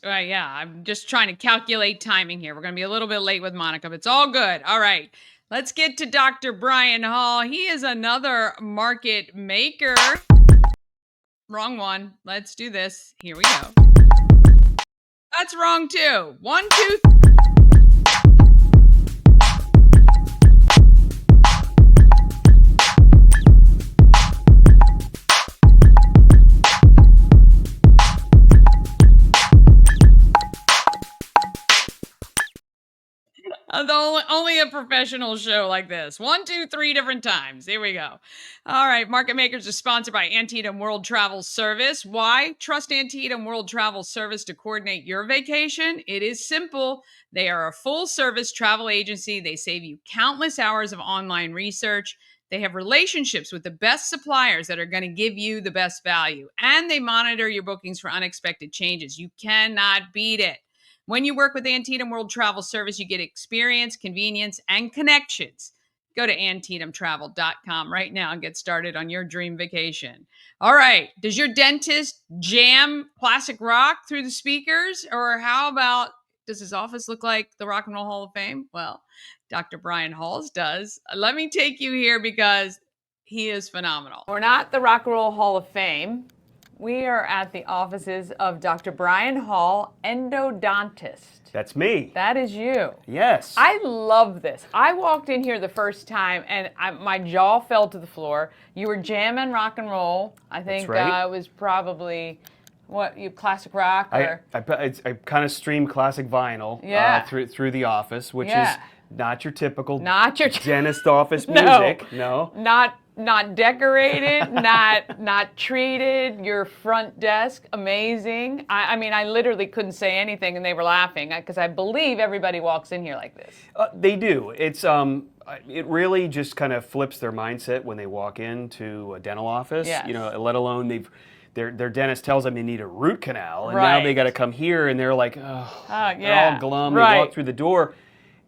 right. Yeah, I'm just trying to calculate timing here. We're going to be a little bit late with Monica, but it's all good. All right. Let's get to Dr. Brian Hall. He is another market maker. Wrong one. Let's do this. Here we go. That's wrong too. 1, 2, only a professional show like this. 1, 2, 3 different times. Here we go. All right. Market Makers is sponsored by Antietam World Travel Service. Why? Trust Antietam World Travel Service to coordinate your vacation. It is simple. They are a full service travel agency. They save you countless hours of online research. They have relationships with the best suppliers that are going to give you the best value. And they monitor your bookings for unexpected changes. You cannot beat it. When you work with Antietam World Travel Service, you get experience, convenience, and connections. Go to AntietamTravel.com right now and get started on your dream vacation. All right. Does your dentist jam classic rock through the speakers? Or how about, does his office look like the Rock and Roll Hall of Fame? Well, Dr. Brian Halls does. Let me take you here because he is phenomenal. We're not the Rock and Roll Hall of Fame. We are at the offices of Dr. Brian Hall, Endodontist. That's me. That is you. Yes. I love this. I walked in here the first time and my jaw fell to the floor. You were jamming rock and roll. I think That's right. It was probably, classic rock? Or? I kind of stream classic vinyl through the office, which is not your typical dentist office music. No. Not decorated, not treated. Your front desk, amazing. I mean, I literally couldn't say anything, and they were laughing because I believe everybody walks in here like this. They do. It really just kind of flips their mindset when they walk into a dental office. Yes. Let alone their dentist tells them they need a root canal, and now they got to come here, and they're like, they're all glum. They walk through the door.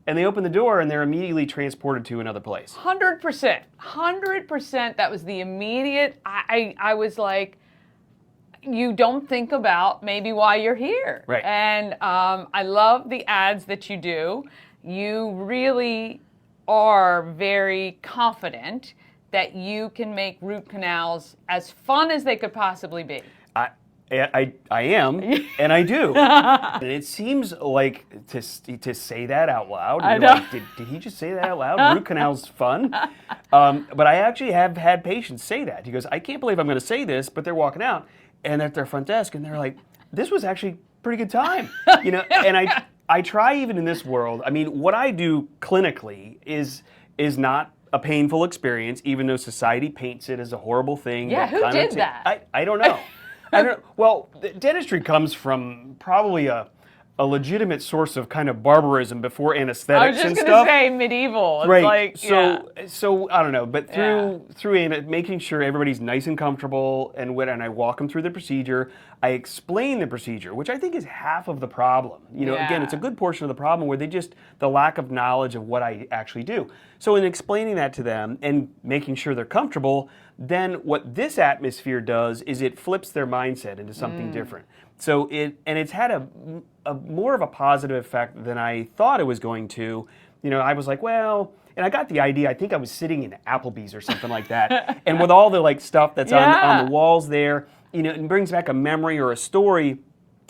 And they open the door and they're immediately transported to another place. 100%. 100%. That was the immediate. I was like, you don't think about maybe why you're here. Right. And I love the ads that you do. You really are very confident that you can make root canals as fun as they could possibly be. I am, and I do. And it seems like to say that out loud. I know. Like, did he just say that out loud? Root canal's fun. But I actually have had patients say that. He goes, I can't believe I'm going to say this, but they're walking out and at their front desk, and they're like, this was actually a pretty good time. And I try even in this world. I mean, what I do clinically is not a painful experience, even though society paints it as a horrible thing. Yeah, who did that? I don't know. Well, dentistry comes from probably a legitimate source of kind of barbarism before anesthetics and stuff. I was just going to say medieval. It's right. So I don't know, but through making sure everybody's nice and comfortable, and when I walk them through the procedure, I explain the procedure, which I think is half of the problem. Again, it's a good portion of the problem where the lack of knowledge of what I actually do. So in explaining that to them and making sure they're comfortable, then what this atmosphere does is it flips their mindset into something different. So it's had a more of a positive effect than I thought it was going to. I was like, well, and I got the idea. I think I was sitting in Applebee's or something like that, and with all the stuff that's on the walls there, it brings back a memory or a story.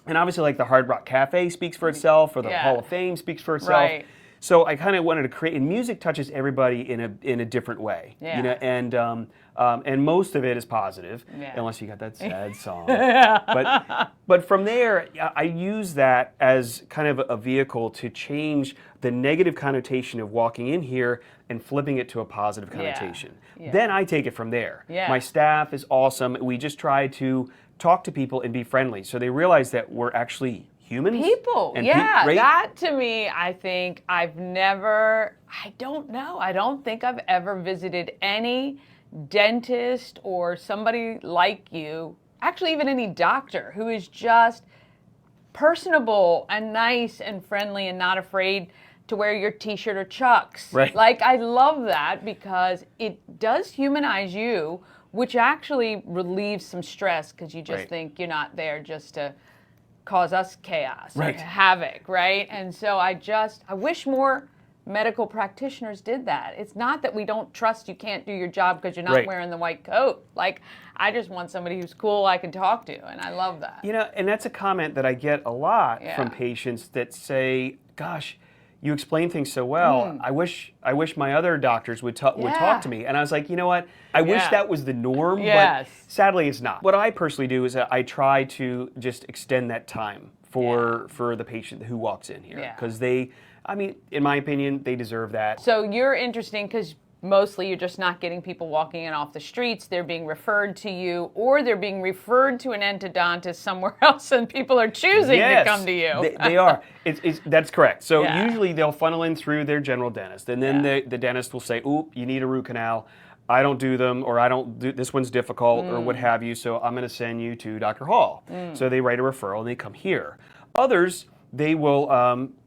And obviously, the Hard Rock Cafe speaks for itself, or the Hall of Fame speaks for itself. Right. So I kind of wanted to create, and music touches everybody in a different way. And most of it is positive, unless you got that sad song. But from there, I use that as kind of a vehicle to change the negative connotation of walking in here and flipping it to a positive connotation. Then I take it from there. My staff is awesome. We just try to talk to people and be friendly, so they realize that we're actually humans. People, and right? That to me, I think I don't think I've ever visited any dentist or somebody like you, actually even any doctor, who is just personable and nice and friendly and not afraid to wear your t-shirt or Chucks. Right. I love that because it does humanize you, which actually relieves some stress because you just think you're not there just to cause us chaos, Right. or havoc, right? And so I wish more medical practitioners did that. It's not that we don't trust you can't do your job because you're not Right. wearing the white coat. Like, I just want somebody who's cool I can talk to, and I love that. You know, and that's a comment that I get a lot Yeah. from patients that say, "Gosh, you explain things so well. I wish my other doctors would talk to me." And I was like, you know what? I wish that was the norm, Yes. but sadly it's not. What I personally do is that I try to just extend that time for the patient who walks in here, because they, I mean, in my opinion, they deserve that. So you're interesting because mostly you're just not getting people walking in off the streets. They're being referred to you, or they're being referred to an endodontist somewhere else, and people are choosing to come to you. They are. That's correct. So Yeah. usually they'll funnel in through their general dentist, and then the dentist will say, "Oop, you need a root canal. I don't do them, or I don't do, this one's difficult, or what have you, so I'm going to send you to Dr. Hall." So they write a referral and they come here. Others, they will,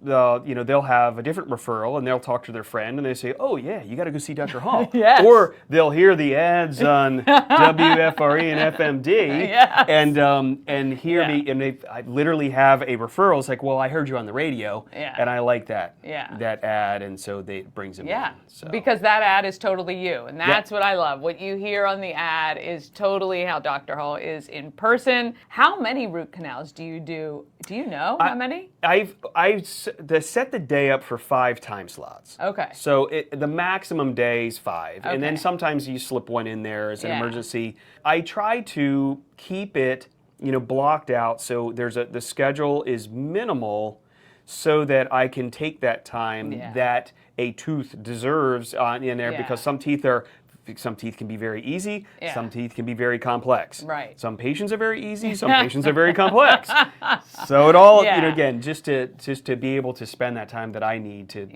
they'll have a different referral, and they'll talk to their friend, and they say, "Oh yeah, you got to go see Dr. Hall." Yes. Or they'll hear the ads on WFRE and FMD, Yes. and hear me, and I literally have a referral. It's like, "Well, I heard you on the radio, and I like that ad," and so it brings them in. So. Because that ad is totally you, and that's what I love. What you hear on the ad is totally how Dr. Hall is in person. How many root canals do you do? Do you know how many? I've set the day up for 5 time slots. Okay. So the maximum day is 5, and then Okay. sometimes you slip one in there as an emergency. I try to keep it, blocked out so the schedule is minimal, so that I can take that time that a tooth deserves in there, because some teeth can be very easy, some teeth can be very complex. Right. Some patients are very easy, some patients are very complex. So it all, again, just to be able to spend that time that I need to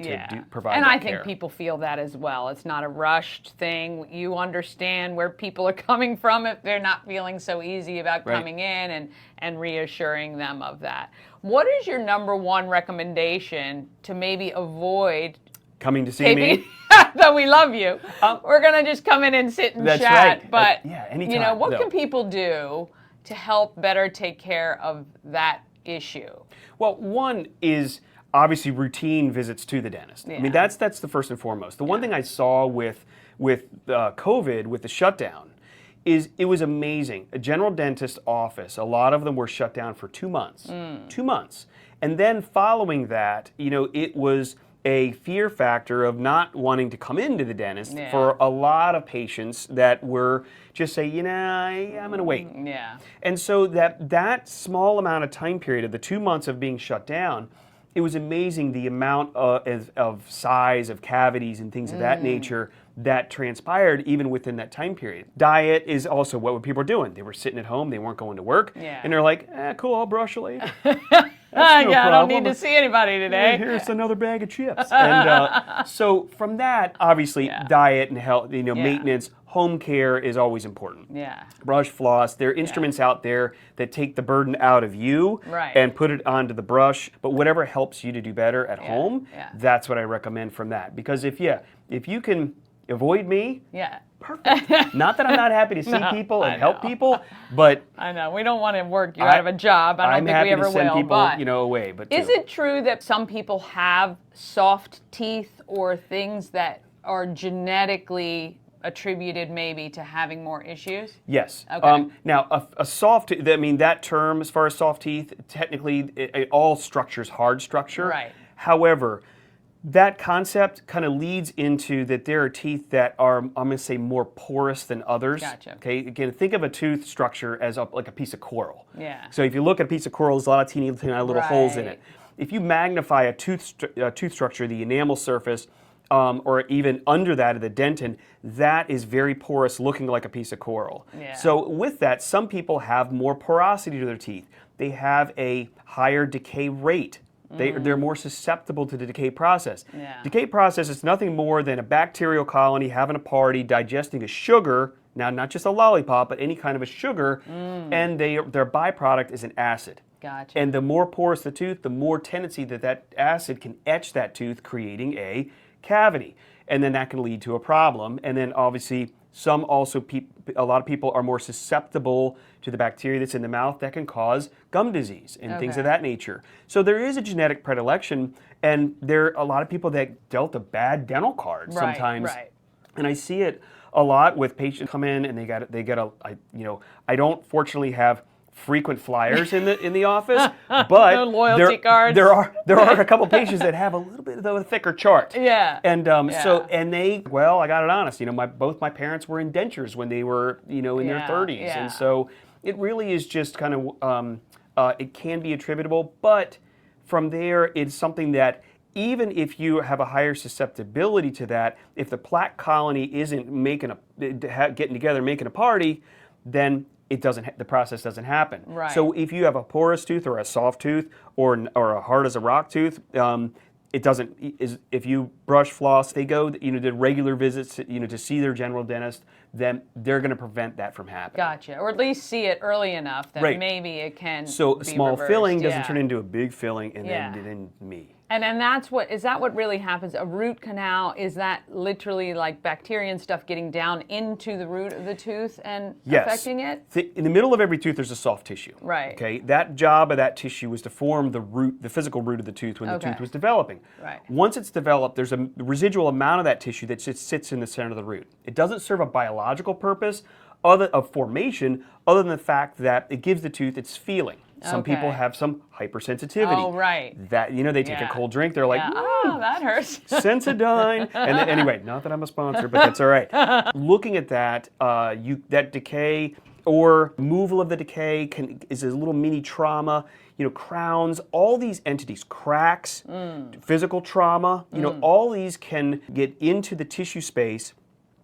provide and that I care. think people feel that as well. It's not a rushed thing. You understand where people are coming from if they're not feeling so easy about coming in, and reassuring them of that. What is your number one recommendation to maybe avoid coming to see me? Though we love you, we're gonna just come in and sit and That's chat. right. But Anytime. what can people do to help better take care of that issue? Well, one is obviously routine visits to the dentist. I mean, that's the first and foremost. The one thing I saw with COVID, with the shutdown, is it was amazing. A general dentist office, a lot of them were shut down for 2 months. 2 months. And then following that, it was a fear factor of not wanting to come into the dentist for a lot of patients that were just say, I'm going to wait. Yeah. And so that small amount of time period of the 2 months of being shut down, it was amazing the amount of size of cavities and things of that nature that transpired even within that time period. Diet is also what people were doing. They were sitting at home, they weren't going to work, and they're like, cool, I'll brush later. I don't need to see anybody today. Here's another bag of chips. And so from that, obviously, diet and health, maintenance, home care is always important. Yeah. Brush, floss. There are instruments out there that take the burden out of you and put it onto the brush. But whatever helps you to do better at home, that's what I recommend from that. Because if you can avoid me, perfect. Not that I'm not happy to see people and help people, but I know we don't want to work you out of a job. I don't think we ever I'm happy to send will. people, But away. But is it true that some people have soft teeth or things that are genetically attributed maybe to having more issues? Yes. Okay. Now, a soft, that term, as far as soft teeth, technically, all structure's hard structure. Right. However, that concept kind of leads into that there are teeth that are, I'm going to say, more porous than others. Gotcha. Okay. Again, think of a tooth structure as like a piece of coral. Yeah. So if you look at a piece of coral, there's a lot of teeny little holes in it. If you magnify a tooth structure, the enamel surface, or even under that of the dentin, that is very porous, looking like a piece of coral. Yeah. So with that, some people have more porosity to their teeth. They have a higher decay rate. They're more susceptible to the decay process. Yeah. Decay process is nothing more than a bacterial colony having a party, digesting a sugar, now not just a lollipop, but any kind of a sugar, and their byproduct is an acid. Gotcha. And the more porous the tooth, the more tendency that acid can etch that tooth, creating a cavity. And then that can lead to a problem. And then obviously a lot of people are more susceptible to the bacteria that's in the mouth that can cause gum disease and things of that nature. So there is a genetic predilection, and there are a lot of people that dealt a bad dental card sometimes. Right. And I see it a lot with patients come in and I don't fortunately have frequent flyers in the office, but no loyalty cards. there are a couple patients that have a little bit of a thicker chart. Yeah. And I got it honest. Both my parents were in dentures when they were in their 30s, and so it really is just kind of it can be attributable, but from there it's something that even if you have a higher susceptibility to that, if the plaque colony isn't getting together, making a party, then the process doesn't happen. Right. So if you have a porous tooth or a soft tooth or a hard as a rock tooth, if you brush, floss, they go, did regular visits, to see their general dentist, then they're going to prevent that from happening. Gotcha. Or at least see it early enough that maybe it can So be small reversed. filling doesn't turn into a big filling and then me. And is that what really happens? A root canal, is that literally like bacteria and stuff getting down into the root of the tooth and affecting it? In the middle of every tooth, there's a soft tissue. Right. Okay. That job of that tissue was to form the physical root of the tooth when the tooth was developing. Right. Once it's developed, there's a residual amount of that tissue that just sits in the center of the root. It doesn't serve a biological purpose of formation, other than the fact that it gives the tooth its feeling. Some people have some hypersensitivity. Oh, right. That they take a cold drink, they're like, oh, that hurts. Sensodyne. And then, anyway, not that I'm a sponsor, but that's all right. Looking at that, that decay or removal of the decay is a little mini trauma. Crowns, all these entities, cracks, physical trauma. All these can get into the tissue space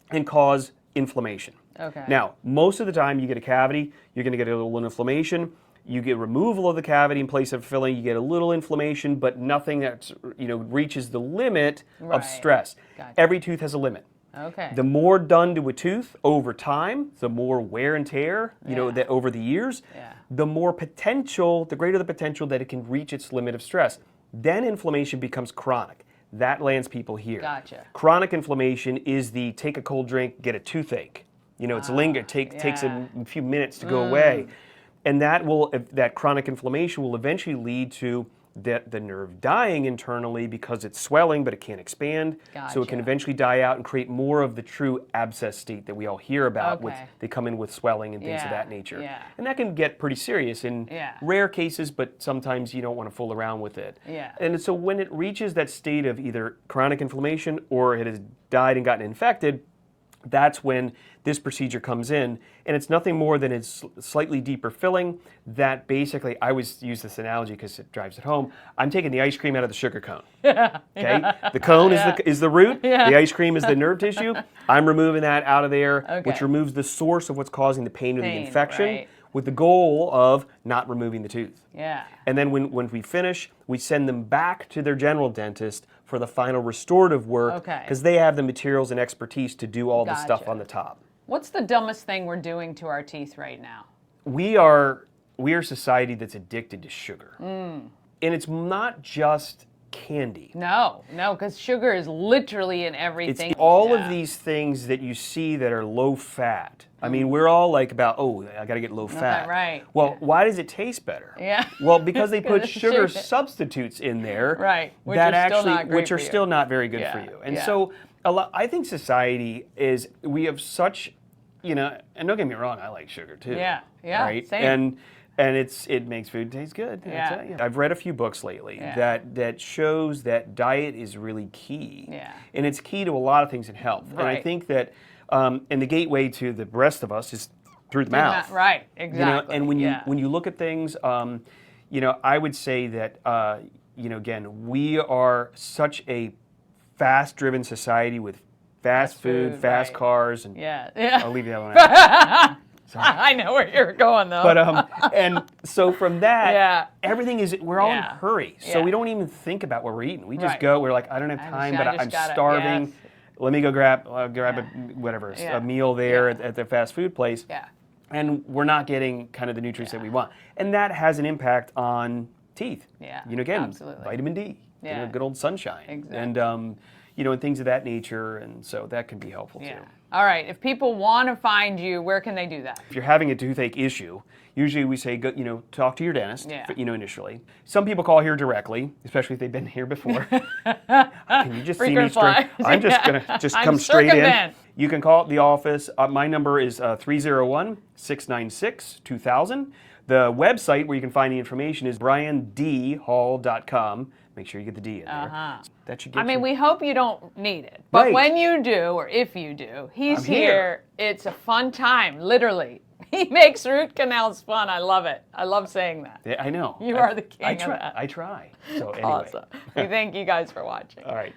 and cause inflammation. Okay. Now, most of the time, you get a cavity, you're going to get a little inflammation. You get removal of the cavity in place of filling, you get a little inflammation, but nothing that reaches the limit of stress. Gotcha. Every tooth has a limit. Okay. The more done to a tooth over time, the more wear and tear, that over the years, the greater the potential that it can reach its limit of stress. Then inflammation becomes chronic. That lands people here. Gotcha. Chronic inflammation is the take a cold drink, get a toothache. It's takes a few minutes to go away. And that chronic inflammation will eventually lead to the nerve dying internally because it's swelling, but it can't expand. Gotcha. So it can eventually die out and create more of the true abscess state that we all hear about. They come in with swelling and things of that nature. Yeah. And that can get pretty serious in rare cases, but sometimes you don't want to fool around with it. Yeah. And so when it reaches that state of either chronic inflammation or it has died and gotten infected, that's when this procedure comes in, and it's nothing more than it's slightly deeper filling that basically, I always use this analogy because it drives it home, I'm taking the ice cream out of the sugar cone. Okay? The cone is the root, the ice cream is the nerve tissue. I'm removing that out of there, which removes the source of what's causing the pain or the infection, with the goal of not removing the tooth. Yeah. And then when we finish, we send them back to their general dentist for the final restorative work, because they have the materials and expertise to do all the stuff on the top. What's the dumbest thing we're doing to our teeth right now? We are a society that's addicted to sugar. And it's not just candy. No, because sugar is literally in everything. It's all of these things that you see that are low fat. I mean, we're all like about, I got to get low fat. Right. Well, why does it taste better? Yeah. Well, because they put sugar substitutes in there. Right. Which are still not very good for you. And so I think society we have such, and don't get me wrong, I like sugar too. Yeah. Right? Same. And it makes food taste good. Yeah. I've read a few books lately that shows that diet is really key. Yeah. And it's key to a lot of things in health. Right. And I think that and the gateway to the rest of us is through the mouth. Right, exactly. And when you look at things, I would say that again, we are such a fast-driven society with fast food, fast cars, and I'll leave that one out. Sorry. I know where you're going though. But and so from that, everything we're all in a hurry, so we don't even think about what we're eating. We just go. We're like, I don't have time, but I'm starving. Yes. Let me go grab a meal there at the fast food place. Yeah. And we're not getting kind of the nutrients that we want, and that has an impact on teeth. Yeah. Again, absolutely. vitamin D. Yeah. Good old sunshine. Exactly. And and things of that nature, and so that can be helpful too. All right. If people want to find you, where can they do that? If you're having a toothache issue, usually we say, go, talk to your dentist, Yeah. Initially. Some people call here directly, especially if they've been here before. Can you just see me straight? I'm just going to come straight in. You can call the office. My number is 301-696-2000. The website where you can find the information is briandhall.com. Make sure you get the D in there. That should get you. We hope you don't need it. But when you do, or if you do, he's here. It's a fun time, literally. He makes root canals fun. I love it. I love saying that. Yeah, I know. You are the king of that. I try. So anyway. Awesome. We thank you guys for watching. All right.